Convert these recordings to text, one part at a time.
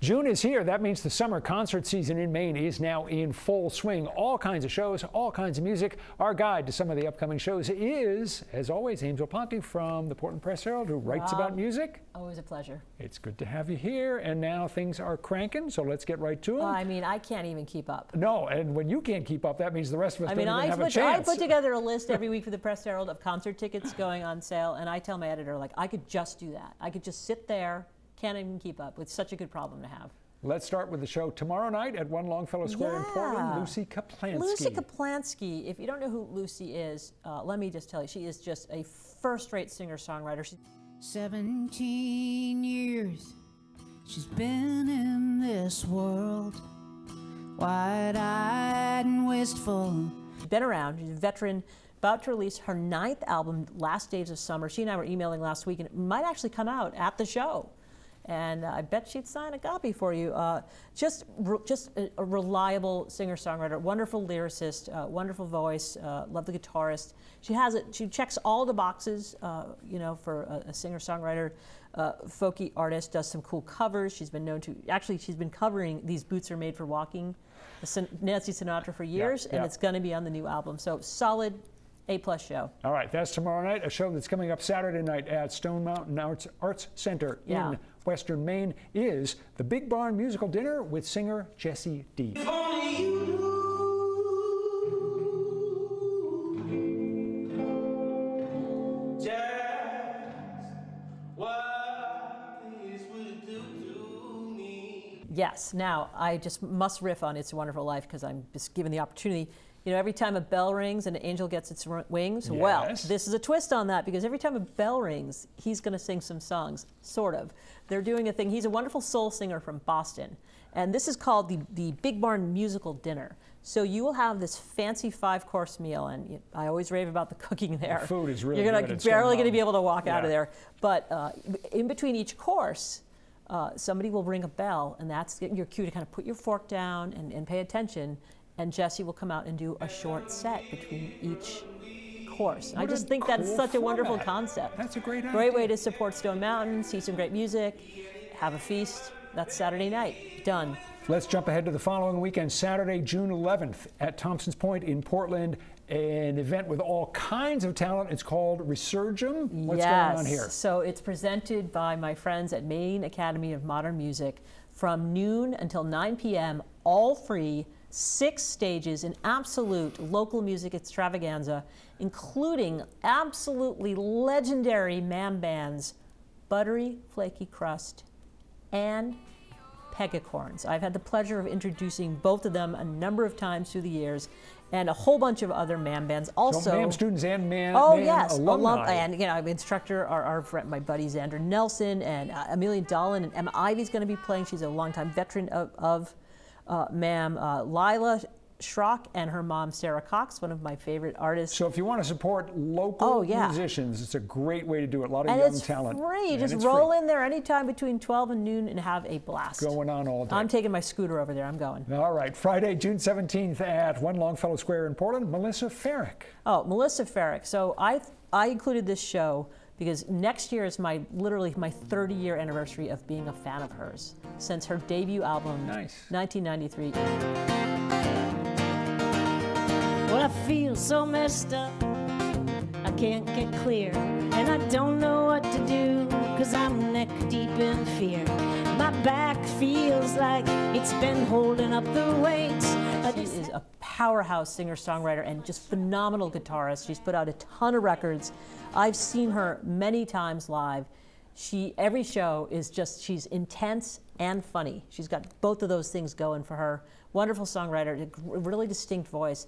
June is here. That means the summer concert season in Maine is now in full swing. All kinds of shows, all kinds of music. Our guide to some of the upcoming shows is, as always, Aimsel Ponti from the Portland Press Herald, who writes about music. Always a pleasure. It's good to have you here. And now things are cranking, so let's get right to them. I mean, I can't even keep up. No, and when you can't keep up, that means the rest of us don't even have a chance. I put together a list every week for the Press Herald of concert tickets going on sale, and I tell my editor, like, I could just do that. I could just sit there. Can't even keep up. It's such a good problem to have. Let's start with the show tomorrow night at One Longfellow Square in Portland. Lucy Kaplansky. Lucy Kaplansky. If you don't know who Lucy is, let me just tell you, she is just a first-rate singer-songwriter. 17 years she's been in this world, wide-eyed and wistful. She's been around. She's a veteran. About to release her 9th album, Last Days of Summer. She and I were emailing last week, and it might actually come out at the show. And I bet she'd sign a copy for you. Just a reliable singer-songwriter, wonderful lyricist, wonderful voice, love the guitarist. She checks all the boxes, you know, for a singer-songwriter, folky artist, does some cool covers. She's been known to, actually she's been covering These Boots Are Made for Walking, Nancy Sinatra for years, and it's gonna be on the new album. So solid, A+ show. All right, that's tomorrow night. A show that's coming up Saturday night at Stone Mountain Arts Center in Western Maine is the Big Barn Musical Dinner with singer Jessie D. Yes, now I just must riff on It's a Wonderful Life because I'm just given the opportunity. You know, every time a bell rings and an angel gets its wings, well, this is a twist on that because every time a bell rings, he's going to sing some songs, sort of. They're doing a thing. He's a wonderful soul singer from Boston, and this is called the Big Barn Musical Dinner. So you will have this fancy 5-course meal, and I always rave about the cooking there. The food is really You're good. barely going to be able to walk out of there. But in between each course, somebody will ring a bell, and that's your cue to kind of put your fork down and pay attention. And Jessie will come out and do a short set between each course. I just think that's such a wonderful concept. That's a great idea. Great way to support Stone Mountain, see some great music, have a feast. That's Saturday night. Done. Let's jump ahead to the following weekend, Saturday, June 11th at Thompson's Point in Portland, an event with all kinds of talent. It's called Resurgam. What's going on here? So it's presented by my friends at Maine Academy of Modern Music from noon until 9 p.m., all free. 6 stages in absolute local music extravaganza, including absolutely legendary man bands, Buttery Flaky Crust and Pegacorns. I've had the pleasure of introducing both of them a number of times through the years, and a whole bunch of other man bands. Also, MAM students and MAM alumni. And you know, I'm instructor, my buddy Xander Nelson and Amelia Dolan, and Emma Ivy's going to be playing. She's a longtime veteran of MAM. Lila Schrock and her mom, Sarah Cox, one of my favorite artists. So if you want to support local musicians, it's a great way to do it. A lot of young talent. And it's free. Just roll in there anytime between 12 and noon and have a blast. Going on all day. I'm taking my scooter over there. I'm going. All right. Friday, June 17th at One Longfellow Square in Portland, Melissa Ferrick. Oh, Melissa Ferrick. So I included this show because next year is literally my 30-year anniversary of being a fan of hers since her debut album, 1993. Well, I feel so messed up, I can't get clear, and I don't know what to do, cause I'm neck deep in fear. My back feels like it's been holding up the weight. She is a powerhouse singer-songwriter and just phenomenal guitarist. She's put out a ton of records. I've seen her many times live. Every show is just, she's intense and funny. She's got both of those things going for her. Wonderful songwriter, a really distinct voice.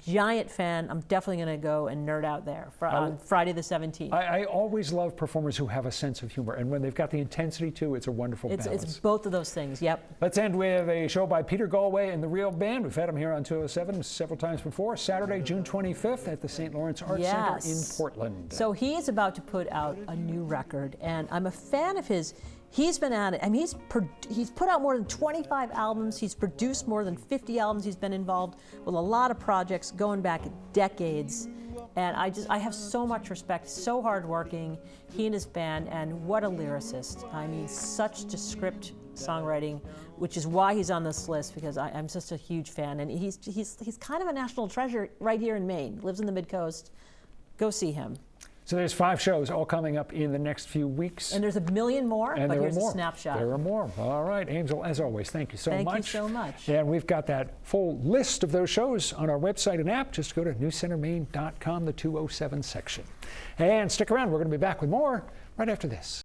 Giant fan. I'm definitely going to go and nerd out there on Friday the 17th. I always love performers who have a sense of humor, and when they've got the intensity too, it's a wonderful balance. It's both of those things, yep. Let's end with a show by Peter Galway and the Real Band. We've had him here on 207 several times before. Saturday, June 25th at the St. Lawrence Arts Center in Portland. So he is about to put out a new record, and I'm a fan of his. He's been at it. I mean, he's put out more than 25 albums. He's produced more than 50 albums. He's been involved with a lot of projects going back decades. And I have so much respect, so hardworking, he and his band, and what a lyricist. I mean, such descriptive songwriting, which is why he's on this list, because I'm just a huge fan. And he's kind of a national treasure right here in Maine. Lives in the Mid-Coast. Go see him. So there's 5 shows all coming up in the next few weeks. And there's a million more, And but there here's are more. a snapshot. There are more. All right, Aimsel, as always, thank you so much. Thank you so much. And we've got that full list of those shows on our website and app. Just go to newscentermaine.com, the 207 section. And stick around. We're going to be back with more right after this.